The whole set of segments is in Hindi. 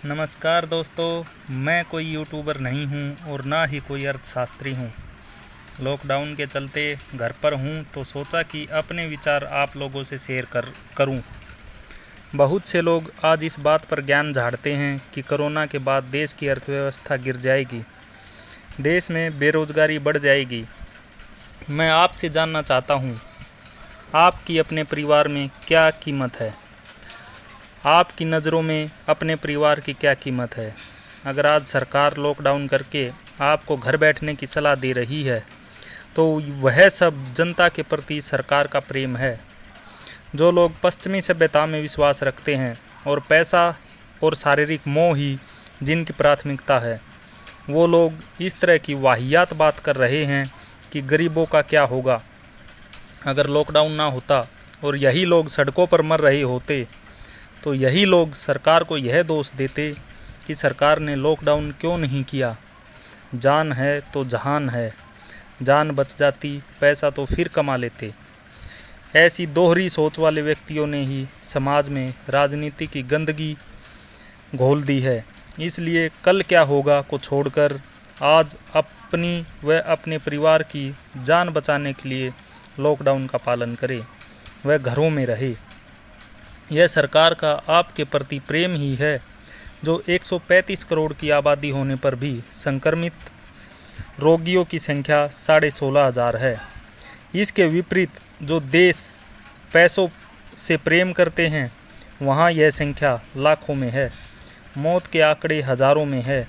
नमस्कार दोस्तों, मैं कोई यूट्यूबर नहीं हूं और ना ही कोई अर्थशास्त्री हूं। लॉकडाउन के चलते घर पर हूं तो सोचा कि अपने विचार आप लोगों से शेयर करूं। बहुत से लोग आज इस बात पर ज्ञान झाड़ते हैं कि कोरोना के बाद देश की अर्थव्यवस्था गिर जाएगी, देश में बेरोजगारी बढ़ जाएगी। मैं आपसे जानना चाहता हूं, आपकी अपने परिवार में क्या कीमत है? आपकी नज़रों में अपने परिवार की क्या कीमत है? अगर आज सरकार लॉकडाउन करके आपको घर बैठने की सलाह दे रही है तो वह सब जनता के प्रति सरकार का प्रेम है। जो लोग पश्चिमी सभ्यता में विश्वास रखते हैं और पैसा और शारीरिक मोह ही जिनकी प्राथमिकता है, वो लोग इस तरह की वाहियात बात कर रहे हैं कि गरीबों का क्या होगा। अगर लॉकडाउन ना होता और यही लोग सड़कों पर मर रहे होते तो यही लोग सरकार को यह दोष देते कि सरकार ने लॉकडाउन क्यों नहीं किया। जान है तो जहान है, जान बच जाती पैसा तो फिर कमा लेते। ऐसी दोहरी सोच वाले व्यक्तियों ने ही समाज में राजनीति की गंदगी घोल दी है। इसलिए कल क्या होगा को छोड़कर आज अपनी व अपने परिवार की जान बचाने के लिए लॉकडाउन का पालन करें, वह घरों में रहे। यह सरकार का आपके प्रति प्रेम ही है, जो 135 करोड़ की आबादी होने पर भी संक्रमित रोगियों की संख्या 16,500 है। इसके विपरीत जो देश पैसों से प्रेम करते हैं, वहाँ यह संख्या लाखों में है, मौत के आंकड़े हजारों में है।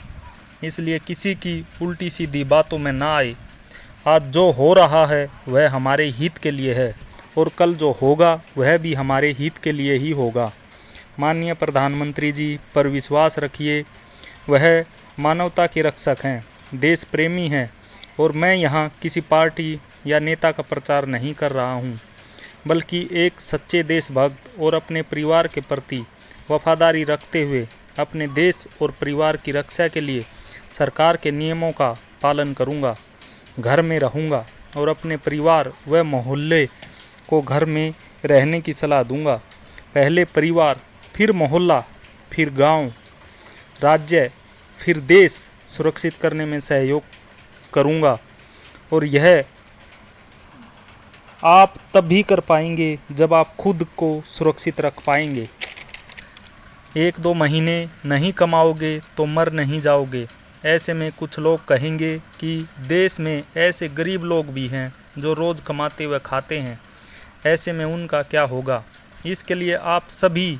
इसलिए किसी की उल्टी सीधी बातों में ना आए। आज जो हो रहा है वह हमारे हित के लिए है और कल जो होगा वह भी हमारे हित के लिए ही होगा। माननीय प्रधानमंत्री जी पर विश्वास रखिए, वह मानवता के रक्षक हैं, देश प्रेमी हैं और मैं यहाँ किसी पार्टी या नेता का प्रचार नहीं कर रहा हूँ, बल्कि एक सच्चे देशभक्त और अपने परिवार के प्रति वफादारी रखते हुए अपने देश और परिवार की रक्षा के लिए सरकार के नियमों का पालन करूँगा, घर में रहूँगा और अपने परिवार व मोहल्ले को घर में रहने की सलाह दूंगा। पहले परिवार, फिर मोहल्ला, फिर गांव, राज्य, फिर देश सुरक्षित करने में सहयोग करूंगा और यह आप तभी कर पाएंगे जब आप खुद को सुरक्षित रख पाएंगे। 1-2 महीने नहीं कमाओगे तो मर नहीं जाओगे। ऐसे में कुछ लोग कहेंगे कि देश में ऐसे गरीब लोग भी हैं जो रोज़ कमाते हुए खाते हैं, ऐसे में उनका क्या होगा। इसके लिए आप सभी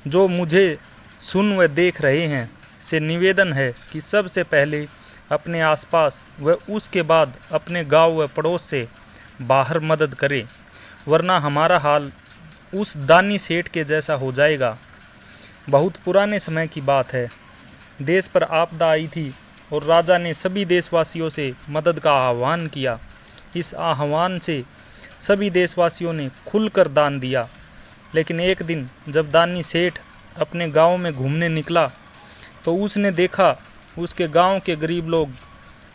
जो मुझे सुन व देख रहे हैं से निवेदन है कि सबसे पहले अपने आसपास व उसके बाद अपने गांव व पड़ोस से बाहर मदद करें, वरना हमारा हाल उस दानी सेठ के जैसा हो जाएगा। बहुत पुराने समय की बात है, देश पर आपदा आई थी और राजा ने सभी देशवासियों से मदद का आह्वान किया। इस आह्वान से सभी देशवासियों ने खुलकर दान दिया। लेकिन एक दिन जब दानी सेठ अपने गांव में घूमने निकला तो उसने देखा उसके गांव के गरीब लोग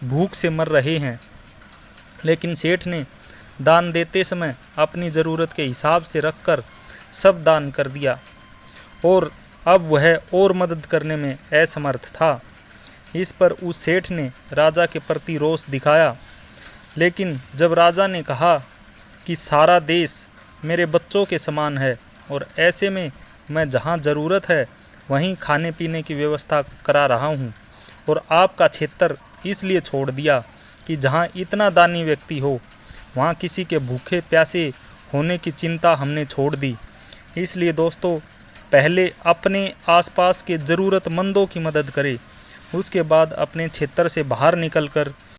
भूख से मर रहे हैं। लेकिन सेठ ने दान देते समय अपनी ज़रूरत के हिसाब से रखकर सब दान कर दिया और अब वह और मदद करने में असमर्थ था। इस पर उस सेठ ने राजा के प्रति रोष दिखाया। लेकिन जब राजा ने कहा कि सारा देश मेरे बच्चों के समान है और ऐसे में मैं जहाँ ज़रूरत है वहीं खाने पीने की व्यवस्था करा रहा हूँ और आपका क्षेत्र इसलिए छोड़ दिया कि जहाँ इतना दानी व्यक्ति हो वहाँ किसी के भूखे प्यासे होने की चिंता हमने छोड़ दी। इसलिए दोस्तों, पहले अपने आसपास के ज़रूरतमंदों की मदद करें, उसके बाद अपने क्षेत्र से बाहर निकलकर